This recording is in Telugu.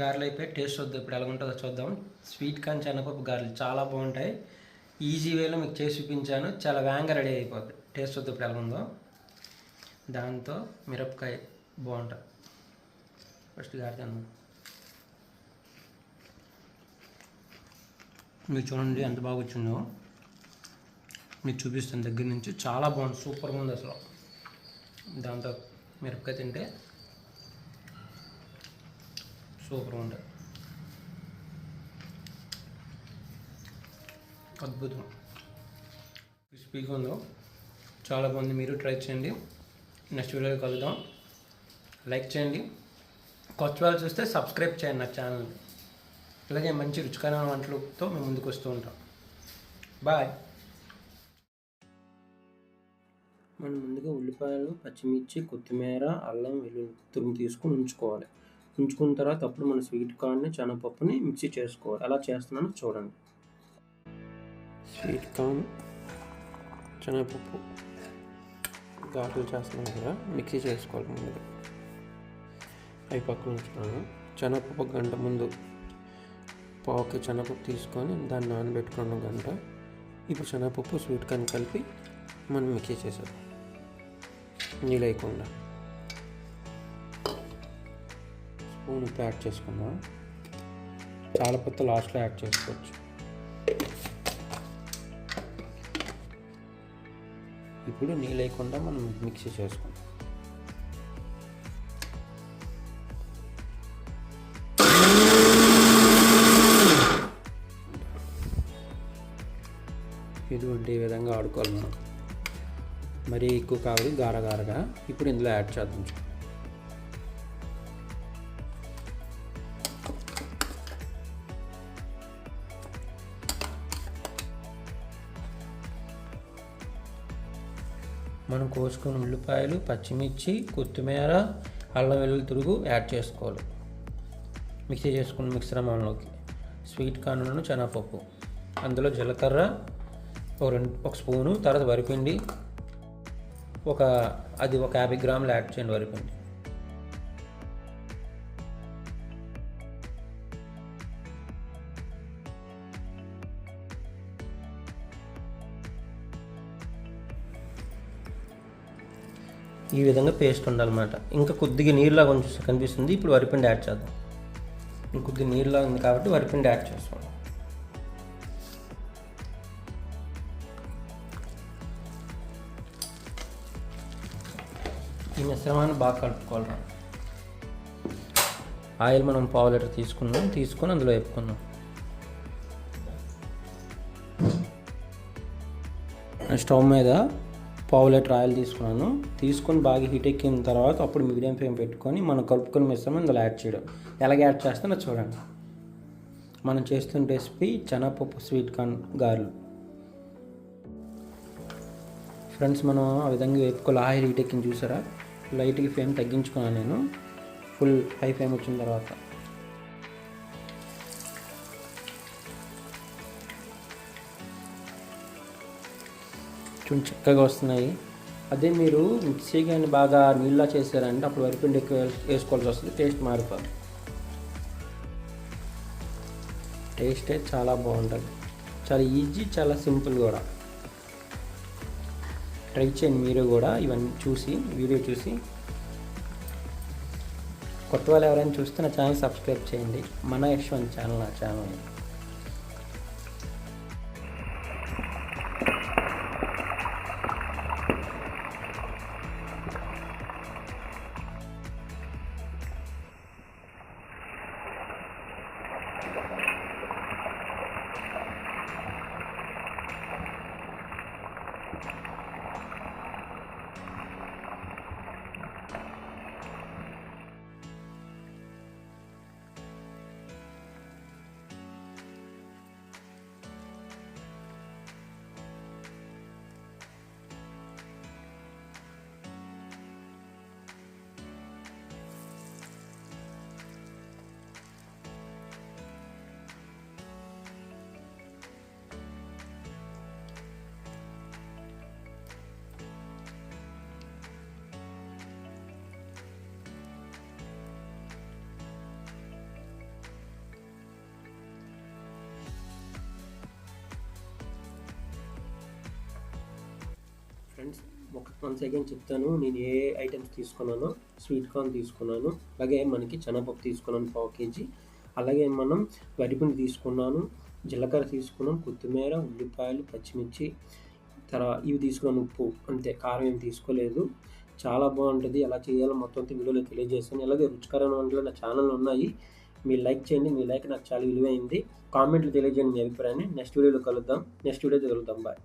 గారెలు అయిపోయి టేస్ట్ వద్దు ఇప్పుడు ఎలా ఉంటుందో చూద్దాం. స్వీట్ కార్న్ శనగపప్పు గారెలు చాలా బాగుంటాయి. ఈజీ వేలో మీకు చేసి చూపించాను. చాలా వేగంగా రెడీ అయిపోద్ది. టేస్ట్ వద్దు ఇప్పుడు ఎలా ఉందో. దాంతో మిరపకాయ బాగుంటుంది. ఫస్ట్ గారె తిన్నాం. మీరు చూడండి ఎంత బాగా వచ్చిందో. మీకు చూపిస్తాను దగ్గర నుంచి. చాలా బాగుంది, సూపర్గా ఉంది అసలు. దాంతో మిరపకాయ తింటే సూపర్గా ఉంటుంది, అద్భుతం. క్రిస్పీగా ఉందో, చాలా బాగుంది. మీరు ట్రై చేయండి. నెక్స్ట్ వీడియోలో కలుద్దాం. లైక్ చేయండి. కొత్త వాళ్ళు చూస్తే సబ్స్క్రైబ్ చేయండి నా ఛానల్. ఇలాగే మంచి రుచికరమైన వంటలతో మేము ముందుకు వస్తూ ఉంటాం. బాయ్. మనం ముందుగా ఉల్లిపాయలు, పచ్చిమిర్చి, కొత్తిమీర, అల్లం, వెల్లుల్లి తురుము తీసుకొని ఉంచుకోవాలి. ఉంచుకున్న తర్వాత అప్పుడు మన స్వీట్ కార్న్ని, శనగపప్పుని మిక్సీ చేసుకోవాలి. అలా చేస్తున్నాను చూడండి. స్వీట్ కార్న్, శనగపప్పు గారెలు చేస్తున్నాం కదా, మిక్సీ చేసుకోవాలి. ముందుగా అవి పక్కన ఉంచుకున్నాను. శనగపప్పు గంట ముందు పావుకి శనగపప్పు తీసుకొని దాన్ని నానబెట్టుకున్న గంట. ఇప్పుడు శనగపప్పు, స్వీట్ కార్న్ కలిపి మనం మిక్సీ చేసాం నీళ్ళు వేయకుండా. స్పూన్ ఉప్పు యాడ్ చేసుకున్నాం. చాలా కొత్త లాస్ట్లో యాడ్ చేసుకోవచ్చు. ఇప్పుడు నీళ్ళు వేయకుండా మనం మిక్సీ చేసుకుంటాం. ఇటువంటి ఈ విధంగా ఆడుకోవాలి మనం. మరీ ఎక్కువ కావాలి, గారగారగా. ఇప్పుడు ఇందులో యాడ్ చేద్దాం. మనం కోసుకున్న ఉల్లిపాయలు, పచ్చిమిర్చి, కొత్తిమీర, అల్లం వెల్లుల్లి తురుగు యాడ్ చేసుకోవాలి. మిక్సీ చేసుకున్న మిశ్రమంలోకి స్వీట్ కార్న్, శనగపప్పు, అందులో జీలకర్ర ఒక స్పూను, తర్వాత వరిపిండి ఒక 50 గ్రాములు యాడ్ చేయండి. వరిపిండి ఈ విధంగా పేస్ట్ ఉండాలన్నమాట. ఇంకా కొద్దిగా నీరులాగా కొంచెం కనిపిస్తుంది. ఇప్పుడు వరిపిండి యాడ్ చేద్దాం. ఇంకొద్ది నీరులాగా ఉంది కాబట్టి వరిపిండి యాడ్ చేస్తాం. ఈ మిశ్రమాన్ని బాగా కలుపుకోవాలి. ఆయిల్ మనం 1/2 లీటర్ తీసుకొని అందులో వేపుకుందాం. స్టవ్ మీద 1/2 లీటర్ ఆయిల్ తీసుకొని బాగా హీట్ ఎక్కిన తర్వాత అప్పుడు మీడియం ఫ్లేమ్ పెట్టుకొని మనం కలుపుకొని మిశ్రమం ఇందులో యాడ్ చేయడం. ఎలాగ యాడ్ చేస్తానో చూడండి. మనం చేస్తున్న రెసిపీ శనగపప్పు స్వీట్ కార్న్ గారెలు. ఫ్రెండ్స్, మనం ఆ విధంగా వేపుకోవాలి. ఆయిల్ హీట్ ఎక్కింది చూసారా. లైట్గా ఫ్లేమ్ తగ్గించుకున్నాను నేను. ఫుల్ హై ఫ్లేమ్ వచ్చిన తర్వాత చూడండి చక్కగా వస్తున్నాయి. అదే మీరు మిక్సీ కానీ బాగా నీళ్ళ చేశారంటే అప్పుడు వరిపిండి ఎక్కువ వేసుకోవాల్సి వస్తుంది. టేస్ట్ మారిపోతుంది. టేస్టే చాలా బాగుంటుంది. చాలా ఈజీ, చాలా సింపుల్ కూడా. ట్రై చేయండి మీరు కూడా. ఇవన్నీ వీడియో చూసి కొత్త వాళ్ళు ఎవరైనా చూస్తే నా ఛానల్ సబ్స్క్రైబ్ చేయండి. మన యశ్వంత్ ఛానల్ నా ఛానల్. ఫ్రెండ్స్, వన్స్ అగైన్ చెప్తాను నేను ఏ ఐటమ్స్ తీసుకున్నానో. స్వీట్ కార్న్ తీసుకున్నాను, అలాగే మనకి శనగపప్పు తీసుకున్నాను 1/2 kg, అలాగే మనం వరిపిండి తీసుకున్నాను, జీలకర్ర తీసుకున్నాం, కొత్తిమీర, ఉల్లిపాయలు, పచ్చిమిర్చి, ఇవి తీసుకున్నాను, ఉప్పు, అంతే. కారం ఏం తీసుకోలేదు. చాలా బాగుంటుంది. ఎలా చేయాలో మొత్తం వీడియోలో తెలియజేస్తాను. అలాగే రుచికరమైన వంటలు నా ఛానల్లో ఉన్నాయి. మీరు లైక్ చేయండి. మీ లైక్ నాకు చాలా విలువైంది. కామెంట్లు తెలియజేయండి మీ అభిప్రాయాన్ని. నెక్స్ట్ వీడియోలో కలుద్దాం. బాయ్.